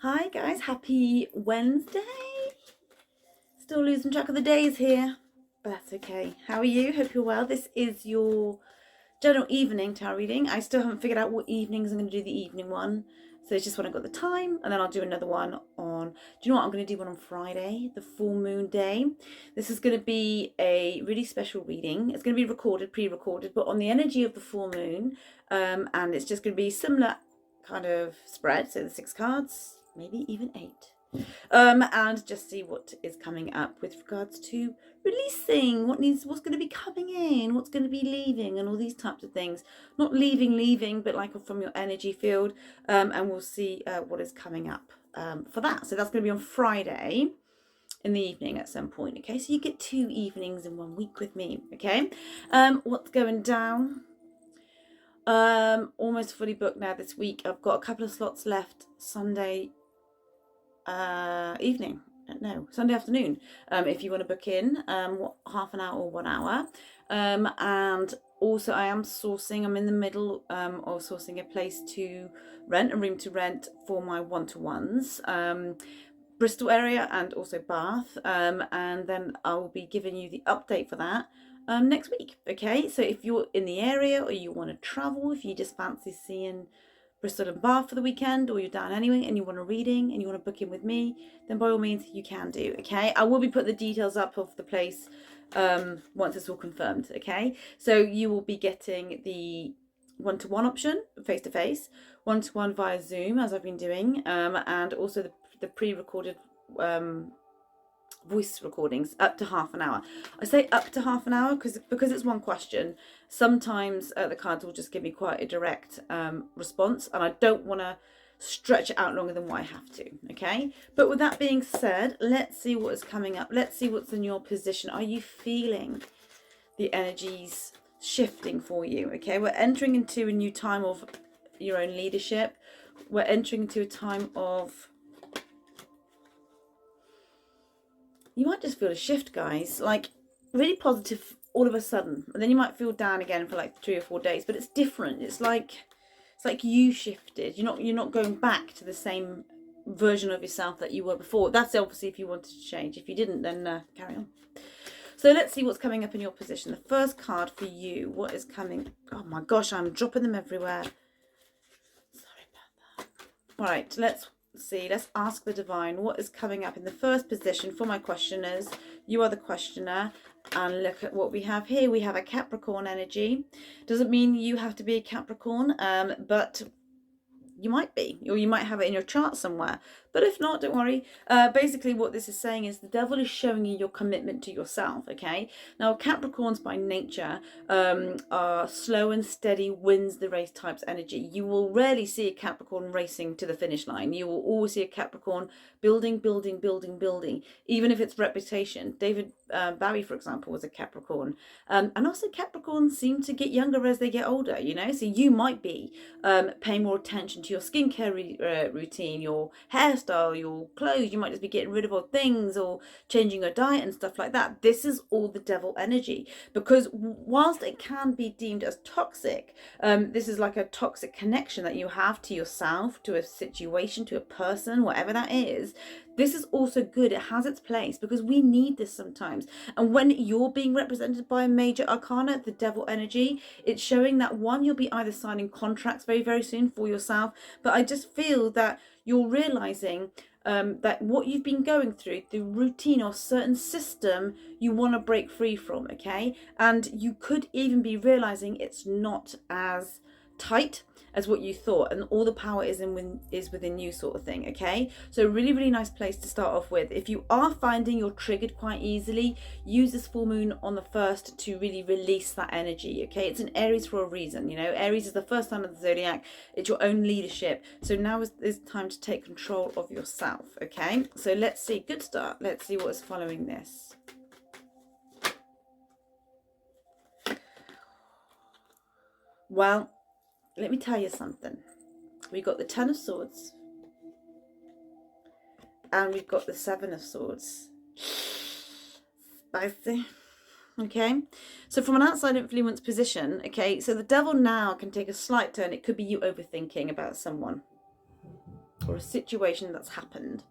Hi guys, happy Wednesday. Still losing track of the days here, but that's okay. How are you? Hope you're well. This is your general evening tarot reading. I still haven't figured out what evenings I'm going to do the evening one. So it's just when I got the time, and then I'll do another one on, do you know what, I'm going to do one on Friday, the full moon day. This is going to be a really special reading. It's going to be recorded, pre-recorded, but on the energy of the full moon, and it's just going to be similar kind of spread, so the 6 cards, maybe even 8. And just see what is coming up with regards to releasing what's going to be coming in, what's going to be leaving, and all these types of things. Not leaving, but like from your energy field. And we'll see what is coming up for that. So that's going to be on Friday in the evening at some point. Okay, so you get 2 evenings in 1 week with me. Okay, what's going down? Almost fully booked now this week. I've got a couple of slots left Sunday evening. No, Sunday afternoon. If you want to book in, half an hour or 1 hour. And also I am sourcing, I'm in the middle of sourcing a place to rent, a room to rent for my one-to-ones. Bristol area and also Bath. And then I'll be giving you the update for that next week. Okay, so if you're in the area or you want to travel, if you just fancy seeing Bristol and Bath for the weekend, or you're down anyway and you want a reading and you want to book in with me, then by all means you can do. Okay, I will be putting the details up of the place once it's all confirmed. Okay, so you will be getting the one-to-one option, face-to-face, one-to-one via Zoom, as I've been doing, and also the pre-recorded voice recordings up to half an hour. I say up to half an hour because it's one question. Sometimes the cards will just give me quite a direct response, and I don't want to stretch it out longer than what I have to. Okay, but with that being said, let's see what is coming up. Let's see what's in your position. Are you feeling the energies shifting for you? Okay, we're entering into a new time of your own leadership. We're entering into a time of, you might just feel a shift, guys, like really positive all of a sudden, and then you might feel down again for like 3 or 4 days, but it's different. It's like you shifted. You're not going back to the same version of yourself that you were before. That's obviously if you wanted to change. If you didn't, then carry on. So let's see what's coming up in your position. The first card for you, what is coming? Oh my gosh, I'm dropping them everywhere. Sorry about that. All right, let's see. Let's ask the divine what is coming up in the first position for my questioners. You are the questioner, and look at what we have here. We have a Capricorn energy. Doesn't mean you have to be a Capricorn, but you might be, or you might have it in your chart somewhere. But if not, don't worry. Basically what this is saying is the devil is showing you your commitment to yourself. Okay, now Capricorns by nature are slow and steady, wins the race types energy. You will rarely see a Capricorn racing to the finish line. You will always see a Capricorn building, even if it's reputation. David Bowie, for example, was a Capricorn, and also Capricorns seem to get younger as they get older, you know. So you might be paying more attention to your skincare routine, your hairstyle, your clothes. You might just be getting rid of old things or changing your diet and stuff like that. This is all the devil energy, because whilst it can be deemed as toxic, this is like a toxic connection that you have to yourself, to a situation, to a person, whatever that is. This is also good. It has its place, because we need this sometimes. And when you're being represented by a major arcana, the devil energy, it's showing that, one, you'll be either signing contracts very, very soon for yourself. But I just feel that you're realizing that what you've been going through, the routine or certain system, you want to break free from. Okay, and you could even be realizing it's not as tight as what you thought, and all the power is within you, sort of thing. Okay, so really, really nice place to start off with. If you are finding you're triggered quite easily, use this full moon on the 1st to really release that energy. Okay, it's an Aries for a reason. You know, Aries is the first sign of the zodiac. It's your own leadership. So now is time to take control of yourself. Okay, so let's see. Good start. Let's see what is following this. Well, let me tell you something. We got the 10 of Swords, and we've got the 7 of Swords. Spicy. Okay, so from an outside influence position, okay, so the devil now can take a slight turn. It could be you overthinking about someone. or a situation that's happened.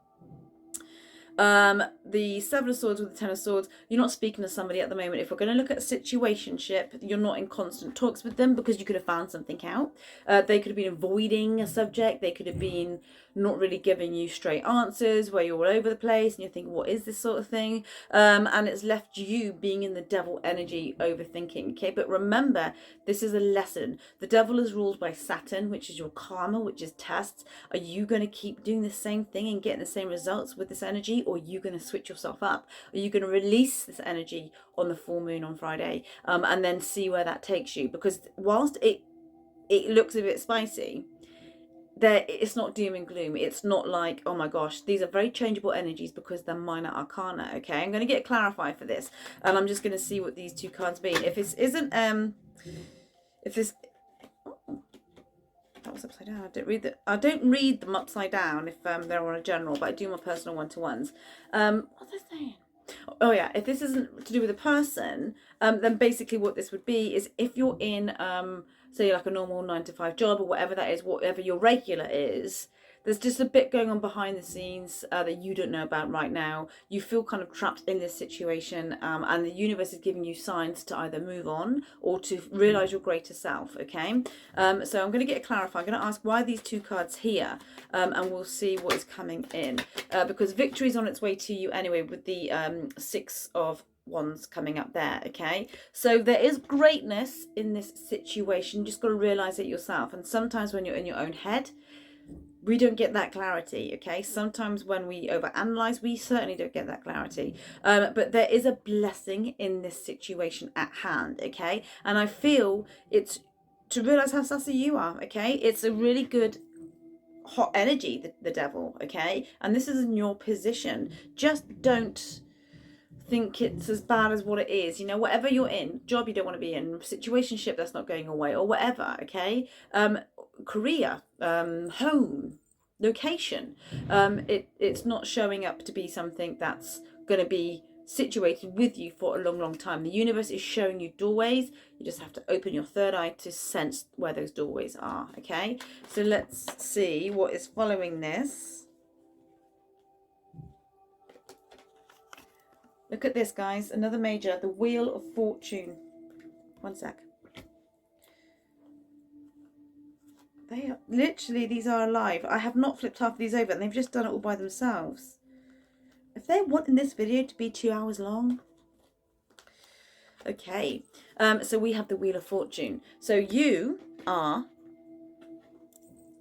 The Seven of Swords with the Ten of Swords, you're not speaking to somebody at the moment. If we're going to look at a situationship, you're not in constant talks with them because you could have found something out. They could have been avoiding a subject. They could have been not really giving you straight answers, where you're all over the place and you're thinking, what is this sort of thing? And it's left you being in the devil energy, overthinking. Okay, but remember, this is a lesson. The devil is ruled by Saturn, which is your karma, which is tests. Are you going to keep doing the same thing and getting the same results with this energy, or are you going to switch yourself up? Are you going to release this energy on the full moon on Friday, and then see where that takes you? Because whilst it looks a bit spicy, it's not doom and gloom. It's not like, oh my gosh, these are very changeable energies because they're minor arcana. Okay, I'm going to get clarified for this, and I'm just going to see what these two cards mean. If this isn't if this that was upside down. I don't read them upside down if they're on a general, but I do my personal one-to-ones. What's I saying? Oh yeah, if this isn't to do with a person, then basically what this would be is if you're in say like a normal 9-to-5 job or whatever that is, whatever your regular is, there's just a bit going on behind the scenes that you don't know about right now. You feel kind of trapped in this situation, and the universe is giving you signs to either move on or to realize your greater self. Okay, so I'm going to get it clarified. I'm going to ask why these two cards here, and we'll see what is coming in, because victory is on its way to you anyway with the Six of Wands coming up there. Okay, so there is greatness in this situation. You just got to realize it yourself. And sometimes when you're in your own head, we don't get that clarity. Okay, sometimes when we overanalyze, we certainly don't get that clarity, but there is a blessing in this situation at hand. Okay, and I feel it's to realize how sassy you are. Okay, it's a really good hot energy, the devil. Okay, and this is in your position. Just don't think it's as bad as what it is. You know, whatever you're in, job you don't want to be in, situationship that's not going away, or whatever. Okay, career, home, location, it's not showing up to be something that's going to be situated with you for a long time. The universe is showing you doorways. You just have to open your third eye to sense where those doorways are. Okay, so let's see what is following this. Look at this, guys, another major, the Wheel of Fortune. One sec. They are literally, these are alive. I have not flipped half of these over, and they've just done it all by themselves. If they're wanting this video to be 2 hours long. Okay, so we have the Wheel of Fortune. So you are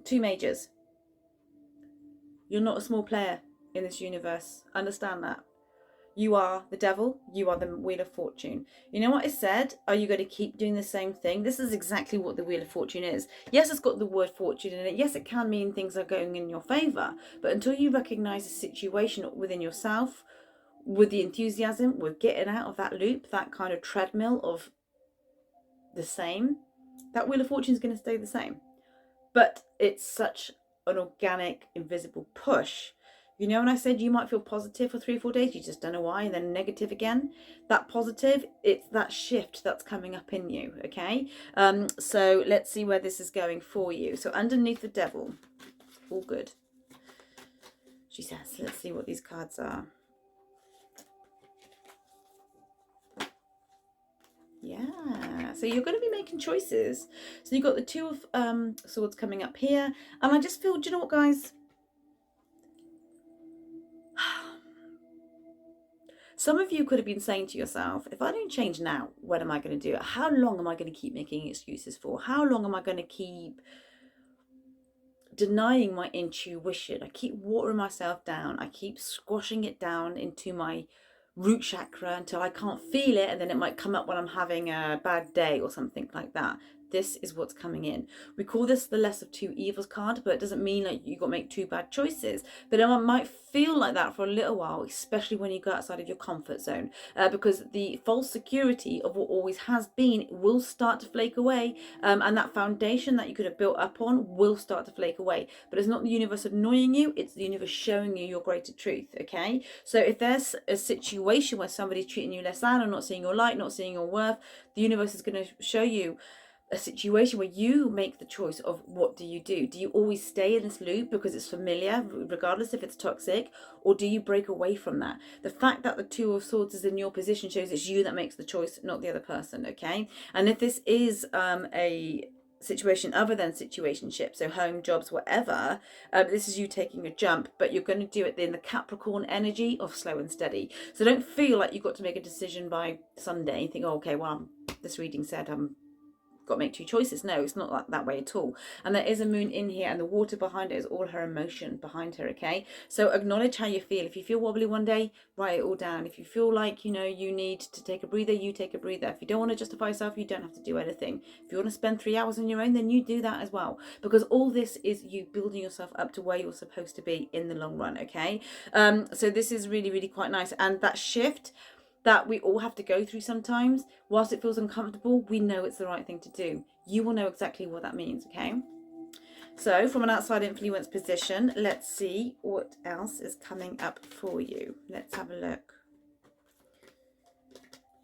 two majors. You're not a small player in this universe. Understand that. You are the devil, you are the Wheel of Fortune. You know what I said? Are you going to keep doing the same thing? This is exactly what the Wheel of Fortune is. Yes, it's got the word fortune in it. Yes, it can mean things are going in your favour. But until you recognise the situation within yourself, with the enthusiasm, with getting out of that loop, that kind of treadmill of the same, that Wheel of Fortune is going to stay the same. But it's such an organic, invisible push. You know, when I said you might feel positive for 3 or 4 days, you just don't know why, and then negative again. That positive, it's that shift that's coming up in you, okay? So let's see where this is going for you. So underneath the devil, all good, she says. Let's see what these cards are. Yeah, so you're going to be making choices. So you've got the Two of Swords coming up here. And I just feel, do you know what, guys? Some of you could have been saying to yourself, if I don't change now, when am I going to do it? How long am I going to keep making excuses for? How long am I going to keep denying my intuition? I keep watering myself down. I keep squashing it down into my root chakra until I can't feel it, and then it might come up when I'm having a bad day or something like that. This is what's coming in. We call this the Less of Two Evils card, but it doesn't mean like you've got to make 2 bad choices. But it might feel like that for a little while, especially when you go outside of your comfort zone, because the false security of what always has been will start to flake away, and that foundation that you could have built up on will start to flake away. But it's not the universe annoying you, it's the universe showing you your greater truth, okay? So if there's a situation where somebody's treating you less than or not seeing your light, not seeing your worth, the universe is going to show you, a situation where you make the choice of what do you do. Do you always stay in this loop because it's familiar, regardless if it's toxic, or do you break away from that? The fact that the Two of Swords is in your position shows it's you that makes the choice, not the other person, okay? And if this is a situation other than situationship, so home, jobs, whatever, this is you taking a jump, but you're going to do it in the Capricorn energy of slow and steady. So don't feel like you've got to make a decision by Sunday. You think, oh, okay, well, this reading said I'm got to make two choices. No, it's not that way at all. And there is a moon in here, and the water behind it is all her emotion behind her, okay? So acknowledge how you feel. If you feel wobbly one day, write it all down. If you feel like, you know, you need to take a breather, you take a breather. If you don't want to justify yourself, you don't have to do anything. If you want to spend 3 hours on your own, then you do that as well, because all this is you building yourself up to where you're supposed to be in the long run, okay? So this is really, really quite nice. And that shift that we all have to go through sometimes, whilst it feels uncomfortable, we know it's the right thing to do. You will know exactly what that means, okay? So from an outside influence position, let's see what else is coming up for you. Let's have a look.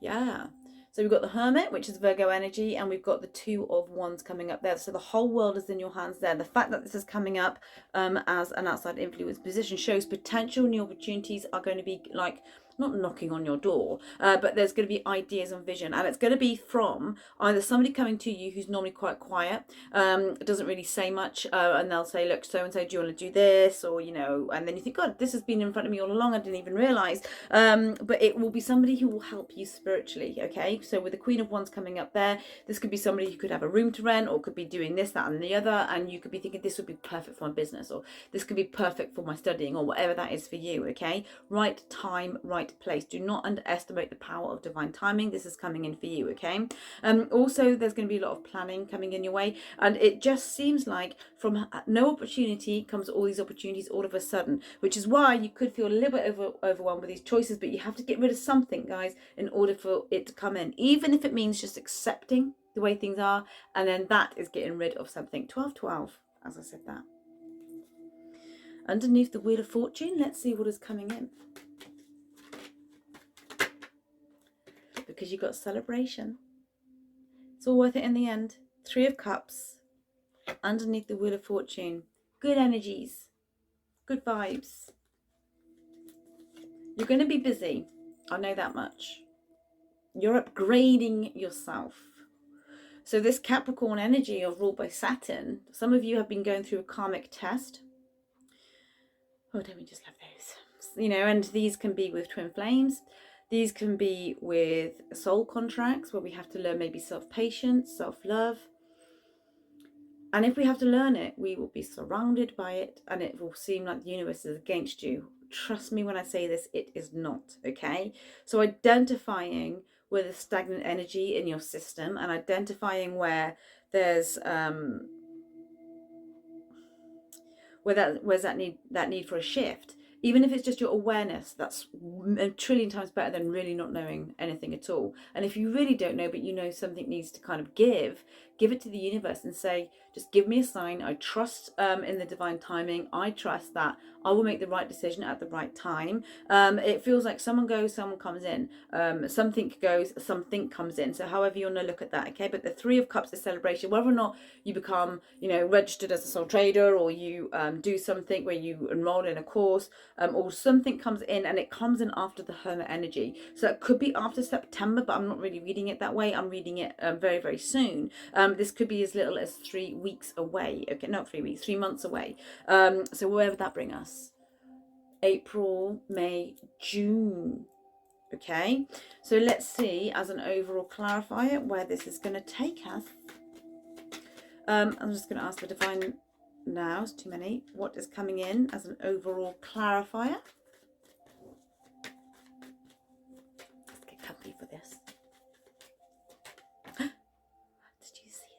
Yeah. So we've got the Hermit, which is Virgo energy, and we've got the Two of Wands coming up there. So the whole world is in your hands there. The fact that this is coming up as an outside influence position shows potential new opportunities are going to be like, not knocking on your door, but there's going to be ideas and vision, and it's going to be from either somebody coming to you who's normally quite quiet, doesn't really say much, and they'll say, look, so and so, do you want to do this? Or, you know, and then you think, God, this has been in front of me all along, I didn't even realize. But it will be somebody who will help you spiritually, okay? So with the Queen of Wands coming up there, this could be somebody who could have a room to rent, or could be doing this, that, and the other, and you could be thinking this would be perfect for my business, or this could be perfect for my studying, or whatever that is for you, okay? Right time, right place. Do not underestimate the power of divine timing. This is coming in for you, okay? Also, there's going to be a lot of planning coming in your way, and it just seems like from no opportunity comes all these opportunities all of a sudden, which is why you could feel a little bit overwhelmed with these choices, but you have to get rid of something, guys, in order for it to come in, even if it means just accepting the way things are, and then that is getting rid of something. 12-12, as I said that. Underneath the Wheel of Fortune, let's see what is coming in. Because you've got celebration. It's all worth it in the end. 3 of Cups. Underneath the Wheel of Fortune. Good energies. Good vibes. You're going to be busy. I know that much. You're upgrading yourself. So this Capricorn energy of ruled by Saturn, some of you have been going through a karmic test. Oh, don't we just love those? You know, and these can be with twin flames. These can be with soul contracts where we have to learn maybe self-patience, self-love. And if we have to learn it, we will be surrounded by it, and it will seem like the universe is against you. Trust me when I say this, it is not, okay? So identifying where there's stagnant energy in your system, and identifying where there's where's that need for a shift. Even if it's just your awareness, that's a trillion times better than really not knowing anything at all. And if you really don't know, but you know something needs to kind of give it to the universe and say, just give me a sign. I trust in the divine timing. I trust that I will make the right decision at the right time. It feels like someone goes, someone comes in. Something goes, something comes in. So however you want to look at that, okay? But the 3 of Cups is celebration. Whether or not you become, you know, registered as a sole trader, or you do something where you enroll in a course, or something comes in, and it comes in after the Hermit energy. So it could be after September, but I'm not really reading it that way. I'm reading it very, very soon. This could be as little as 3 weeks away. Okay, not 3 weeks, 3 months away. So wherever that bring us. April, May, June. Okay, so let's see as an overall clarifier where this is going to take us. I'm just going to ask the divine now, it's too many. What is coming in as an overall clarifier? Let's get comfy for this. Did you see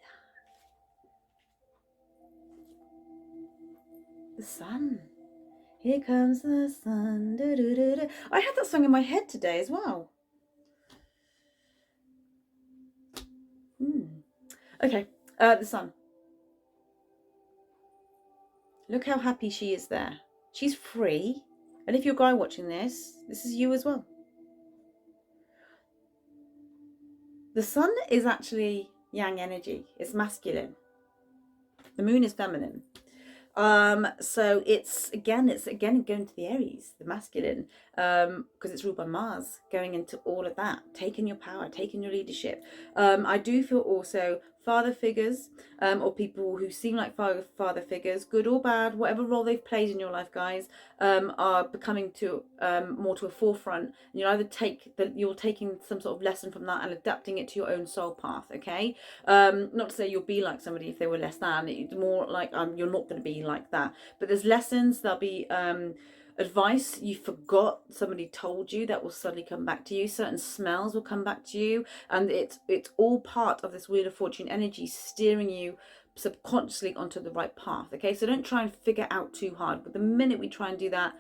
that? The sun. Here comes the sun. Do, do, do, do. I had that song in my head today as well. Okay, the sun. Look how happy she is there. She's free. And if you're a guy watching this, this is you as well. The sun is actually yang energy. It's masculine. The moon is feminine. So it's again going to the Aries, the masculine, because it's ruled by Mars, going into all of that, taking your power, taking your leadership. I do feel also father figures, or people who seem like father figures, good or bad, whatever role they've played in your life, guys, are becoming to more to a forefront. And you'll either you're taking some sort of lesson from that and adapting it to your own soul path. Okay, not to say you'll be like somebody if they were less than. It's more like you're not going to be like that. But there's lessons. There'll be advice you forgot somebody told you that will suddenly come back to you. Certain smells will come back to you, and it's all part of this Wheel of Fortune energy steering you subconsciously onto the right path. Okay, so don't try and figure out too hard. But the minute we try and do that,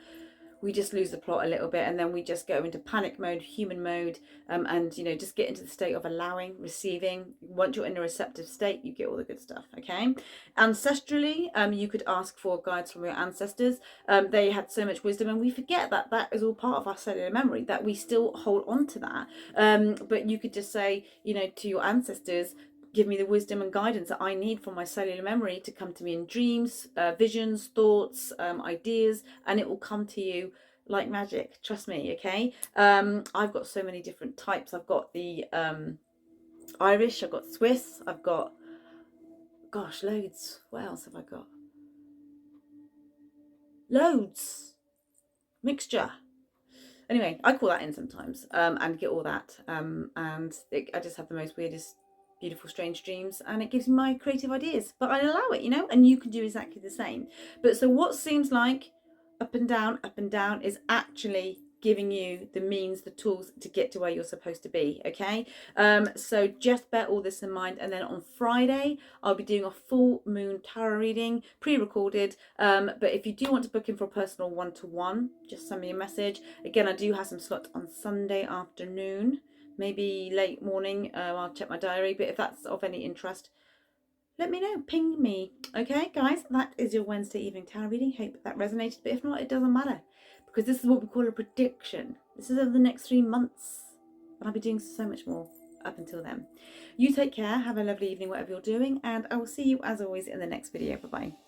we just lose the plot a little bit, and then we just go into panic mode, human mode, and just get into the state of allowing, receiving. Once you're in a receptive state, you get all the good stuff. Okay, ancestrally, you could ask for guides from your ancestors. They had so much wisdom, and we forget that that is all part of our cellular memory, that we still hold on to that. But you could just say, to your ancestors, give me the wisdom and guidance that I need from my cellular memory to come to me in dreams, visions, thoughts, ideas, and it will come to you like magic. Trust me, okay? I've got so many different types. I've got the Irish, I've got Swiss, I've got, gosh, loads. What else have I got? Loads. Mixture. Anyway, I call that in sometimes and get all that. I just have the most weirdest, beautiful, strange dreams, and it gives me my creative ideas. But I allow it, and you can do exactly the same. But so what seems like up and down is actually giving you the means, the tools to get to where you're supposed to be. Okay, so just bear all this in mind. And then on Friday I'll be doing a full moon tarot reading, pre-recorded, but if you do want to book in for a personal one-to-one, just send me a message. Again, I do have some slots on Sunday afternoon, maybe late morning. I'll check my diary, but if that's of any interest, let me know, ping me. Okay, guys, that is your Wednesday evening tarot reading. Hope that resonated, but if not, it doesn't matter, because this is what we call a prediction. This is over the next 3 months, and I'll be doing so much more up until then. You take care, have a lovely evening, whatever you're doing, and I will see you as always in the next video. Bye bye.